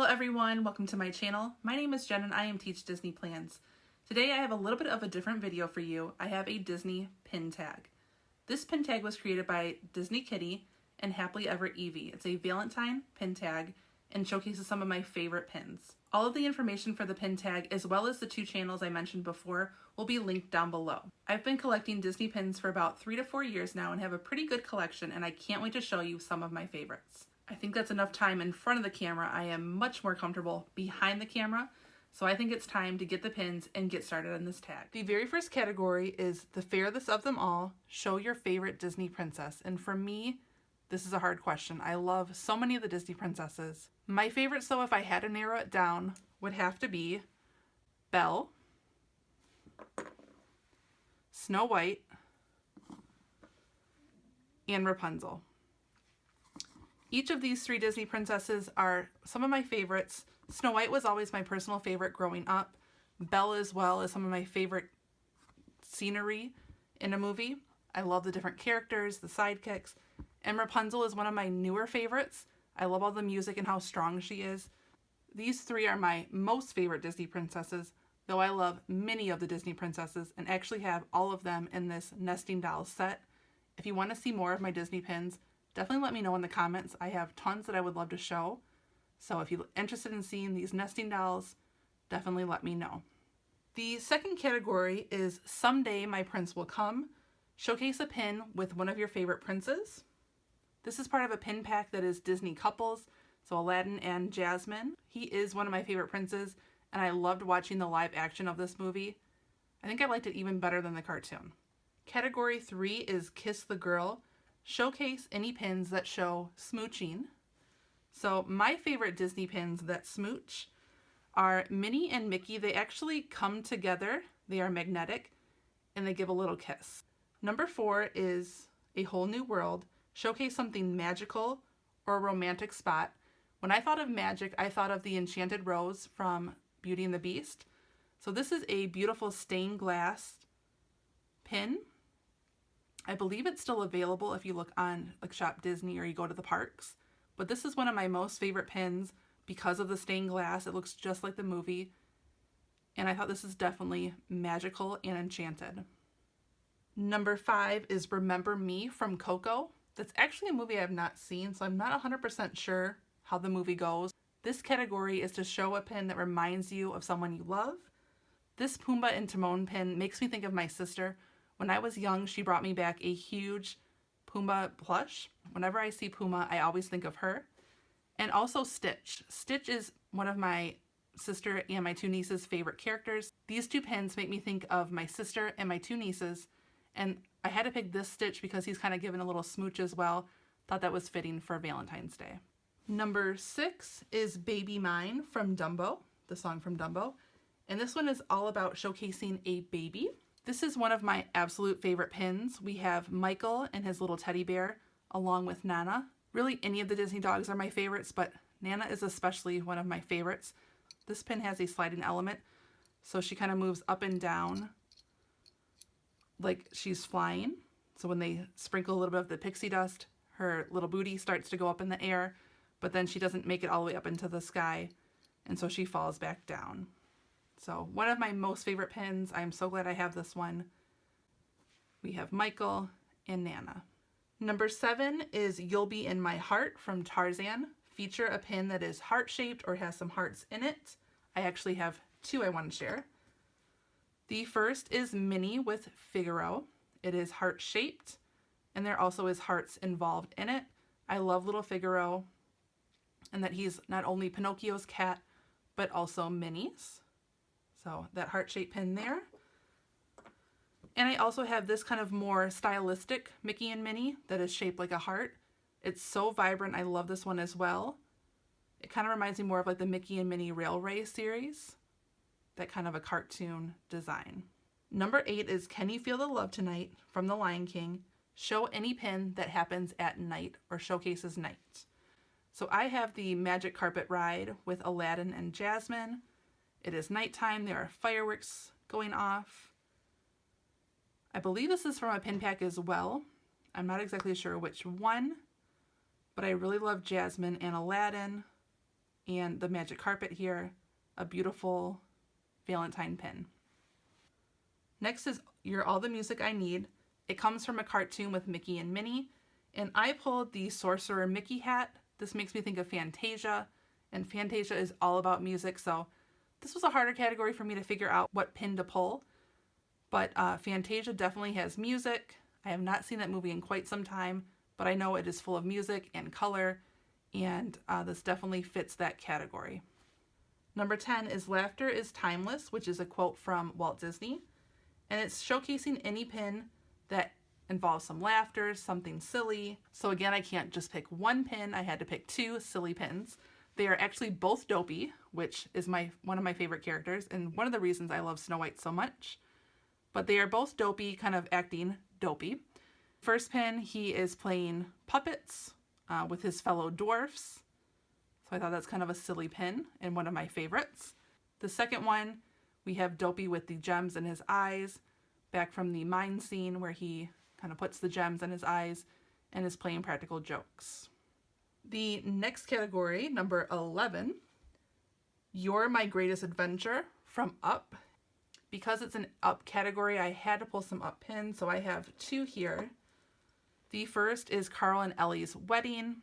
Hello everyone, welcome to my channel. My name is Jen and I am Teach Disney Plans. Today I have a little bit of a different video for you. I have a Disney pin tag. This pin tag was created by Disney Kitty and Happily Ever Evie. It's a Valentine pin tag and showcases some of my favorite pins. All of the information for the pin tag, as well as the two channels I mentioned before, will be linked down below. I've been collecting Disney pins for about 3 to 4 years now and have a pretty good collection, and I can't wait to show you some of my favorites. I think that's enough time in front of the camera. I am much more comfortable behind the camera, so I think it's time to get the pins and get started on this tag. The very first category is the Fairest of Them All, show your favorite Disney princess. And for me, this is a hard question. I love so many of the Disney princesses. My favorites, though, if I had to narrow it down, would have to be Belle, Snow White, and Rapunzel. Each of these 3 Disney princesses are some of my favorites. Snow White was always my personal favorite growing up. Belle as well is some of my favorite scenery in a movie. I love the different characters, the sidekicks. And Rapunzel is one of my newer favorites. I love all the music and how strong she is. These 3 are my most favorite Disney princesses, though I love many of the Disney princesses and actually have all of them in this nesting doll set. If you want to see more of my Disney pins, definitely let me know in the comments. I have tons that I would love to show. So if you're interested in seeing these nesting dolls, definitely let me know. The second category is Someday My Prince Will Come. Showcase a pin with one of your favorite princes. This is part of a pin pack that is Disney couples, so Aladdin and Jasmine. He is one of my favorite princes, and I loved watching the live action of this movie. I think I liked it even better than the cartoon. Category 3 is Kiss the Girl. Showcase any pins that show smooching. So my favorite Disney pins that smooch are Minnie and Mickey. They actually come together. They are magnetic and they give a little kiss. Number 4 is A Whole New World. Showcase something magical or a romantic spot. When I thought of magic, I thought of the Enchanted Rose from Beauty and the Beast. So this is a beautiful stained glass pin. I believe it's still available if you look on like Shop Disney or you go to the parks. But this is one of my most favorite pins because of the stained glass. It looks just like the movie. And I thought this is definitely magical and enchanted. Number 5 is Remember Me from Coco. That's actually a movie I have not seen, so I'm not 100% sure how the movie goes. This category is to show a pin that reminds you of someone you love. This Pumbaa and Timon pin makes me think of my sister. When I was young, she brought me back a huge Pumbaa plush. Whenever I see Pumbaa, I always think of her. And also Stitch. Stitch is one of my sister and my 2 nieces' favorite characters. These 2 pins make me think of my sister and my 2 nieces. And I had to pick this Stitch because he's kind of given a little smooch as well. Thought that was fitting for Valentine's Day. Number 6 is Baby Mine from Dumbo, the song from Dumbo. And this one is all about showcasing a baby. This is one of my absolute favorite pins. We have Michael and his little teddy bear along with Nana. Really any of the Disney dogs are my favorites, but Nana is especially one of my favorites. This pin has a sliding element, so she kind of moves up and down like she's flying. So when they sprinkle a little bit of the pixie dust, her little booty starts to go up in the air, but then she doesn't make it all the way up into the sky, and so she falls back down. So one of my most favorite pins. I'm so glad I have this one. We have Michael and Nana. Number 7 is You'll Be in My Heart from Tarzan. Feature a pin that is heart-shaped or has some hearts in it. I actually have 2 I want to share. The first is Minnie with Figaro. It is heart-shaped, and there also is hearts involved in it. I love little Figaro, and that he's not only Pinocchio's cat, but also Minnie's. So that heart-shaped pin there. And I also have this kind of more stylistic Mickey and Minnie that is shaped like a heart. It's so vibrant. I love this one as well. It kind of reminds me more of like the Mickey and Minnie Railway series. That kind of a cartoon design. Number 8 is Can You Feel the Love Tonight from The Lion King. Show any pin that happens at night or showcases night. So I have the Magic Carpet Ride with Aladdin and Jasmine. It is nighttime. There are fireworks going off. I believe this is from a pin pack as well. I'm not exactly sure which one, but I really love Jasmine and Aladdin. and the magic carpet here, a beautiful Valentine pin. Next is You're All the Music I Need. It comes from a cartoon with Mickey and Minnie, and I pulled the Sorcerer Mickey hat. This makes me think of Fantasia, and Fantasia is all about music, so this was a harder category for me to figure out what pin to pull. But Fantasia definitely has music. I have not seen that movie in quite some time, but I know it is full of music and color, and this definitely fits that category. Number 10 is Laughter is Timeless, which is a quote from Walt Disney, and it's showcasing any pin that involves some laughter, something silly. So again, I can't just pick one pin, I had to pick two silly pins. They are actually both Dopey, which is one of my favorite characters, and one of the reasons I love Snow White so much. But they are both Dopey, kind of acting dopey. First pin, he is playing puppets with his fellow dwarfs. So I thought that's kind of a silly pin and one of my favorites. The second one, we have Dopey with the gems in his eyes, back from the mine scene where he kind of puts the gems in his eyes and is playing practical jokes. The next category, number 11, You're My Greatest Adventure from Up. Because it's an Up category, I had to pull some Up pins, so I have two here. The first is Carl and Ellie's wedding.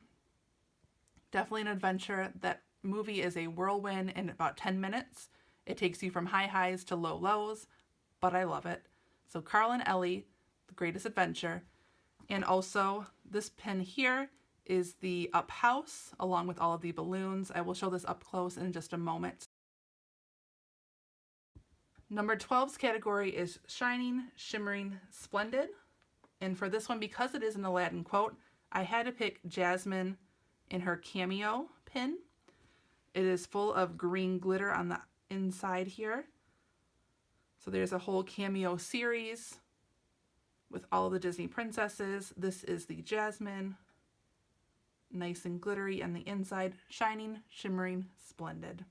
Definitely an adventure. That movie is a whirlwind in about 10 minutes. It takes you from high highs to low lows, but I love it. So Carl and Ellie, The Greatest Adventure. And also this pin here is the Up house along with all of the balloons. I will show this up close in just a moment. Number 12's category is Shining, Shimmering, Splendid. And for this one, because it is an Aladdin quote, I had to pick Jasmine in her cameo pin. It is full of green glitter on the inside here. So there's a whole cameo series with all of the Disney princesses. This is the Jasmine. Nice and glittery on the inside. Shining, shimmering, splendid.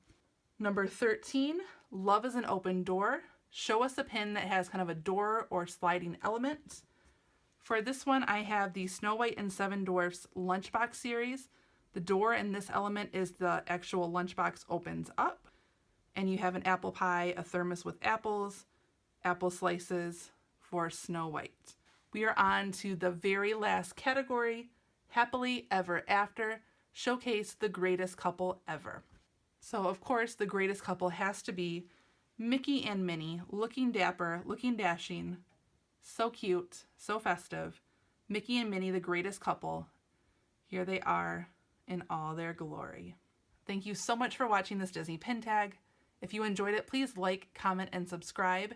Number 13, Love is an Open Door. Show us a pin that has kind of a door or sliding element. For this one, I have the Snow White and Seven Dwarfs lunchbox series. The door in this element is the actual lunchbox opens up. And you have an apple pie, a thermos with apples, apple slices for Snow White. We are on to the very last category, Happily Ever After. Showcase the greatest couple ever. So of course the greatest couple has to be Mickey and Minnie, looking dapper, looking dashing, so cute, so festive. Mickey and Minnie, the greatest couple. Here they are in all their glory. Thank you so much for watching this Disney pin tag. If you enjoyed it, please like, comment, and subscribe.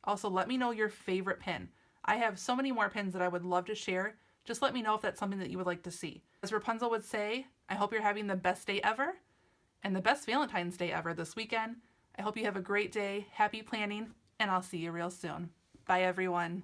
Also, let me know your favorite pin. I have so many more pins that I would love to share. Just let me know if that's something that you would like to see. As Rapunzel would say, I hope you're having the best day ever and the best Valentine's Day ever this weekend. I hope you have a great day, happy planning, and I'll see you real soon. Bye, everyone.